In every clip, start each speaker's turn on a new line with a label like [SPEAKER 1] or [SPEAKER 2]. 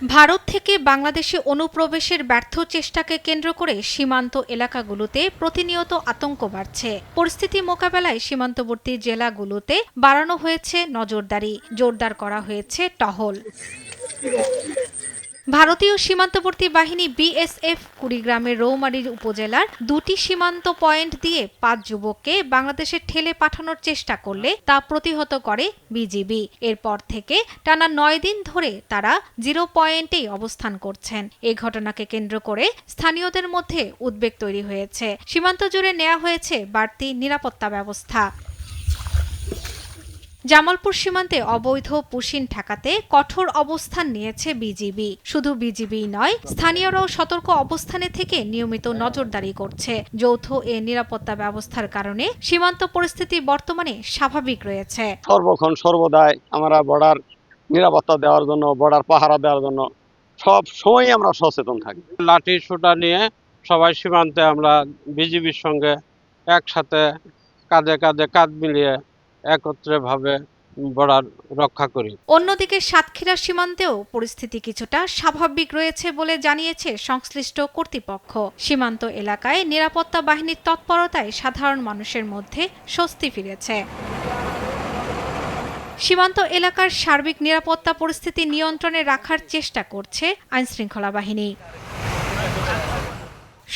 [SPEAKER 1] ভারত থেকে বাংলাদেশে অনুপ্রবেশের ব্যর্থ চেষ্টাকে কেন্দ্র করে সীমান্ত এলাকাগুলোতে প্রতিনিয়ত আতঙ্ক বাড়ছে। পরিস্থিতি মোকাবেলায় সীমান্তবর্তী জেলাগুলোতে বাড়ানো হয়েছে নজরদারি, জোরদার করা হয়েছে টহল। ভারতীয় সীমান্তবর্তী বাহিনী বিএসএফ কুড়িগ্রামের রৌমারী উপজেলার ২টি সীমান্ত পয়েন্ট দিয়ে ৫ যুবককে বাংলাদেশে ঠেলে পাঠানোর চেষ্টা করলে তা প্রতিহত করে বিজিবি। এরপর থেকে টানা ৯ দিন ধরে তারা 0 পয়েন্টেই অবস্থান করছেন। এই ঘটনাকে কেন্দ্র করে স্থানীয়দের মধ্যে উদ্বেগ তৈরি হয়েছে। সীমান্ত জুড়ে নেওয়া হয়েছে বাড়তি নিরাপত্তা ব্যবস্থা। জামালপুর সীমান্তে অবৈধ পুশিন ঠেকাতে কঠোর অবস্থান নিয়েছে বিজিবি। শুধু বিজিবি নয়, স্থানীয়রাও সতর্ক অবস্থানে থেকে নিয়মিত নজরদারি করছে। যৌথ এ নিরাপত্তা ব্যবস্থার কারণে সীমান্ত পরিস্থিতি বর্তমানে স্বাভাবিক রয়েছে।
[SPEAKER 2] সর্বক্ষণ সর্বদাই আমরা বর্ডার নিরাপত্তা দেওয়ার জন্য, বর্ডার পাহারা দেওয়ার জন্য সব সময় আমরা সচেতন থাকি।
[SPEAKER 3] লাঠি সোটা নিয়ে সবাই সীমান্তে আমরা বিজিবির সঙ্গে একসাথে কাঁধে কাঁধে কাঁধ মিলিয়ে একত্রে ভাবে বর্ডার রক্ষা করি।
[SPEAKER 1] অন্যদিকে সাতক্ষীরা সীমান্তেও পরিস্থিতি কিছুটা স্বাভাবিক রয়েছে বলে জানিয়েছে সংশ্লিষ্ট কর্তৃপক্ষ। সীমান্ত এলাকায় নিরাপত্তা বাহিনীর তৎপরতায় সাধারণ মানুষের মধ্যে স্বস্তি ফিরেছে। সীমান্ত এলাকার সার্বিক নিরাপত্তা পরিস্থিতি নিয়ন্ত্রণে রাখার চেষ্টা করছে আইনশৃঙ্খলা বাহিনী।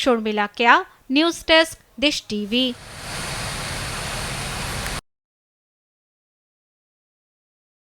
[SPEAKER 1] শর্মিলা কেয়া, নিউজ ডেস্ক, দেশ টিভি।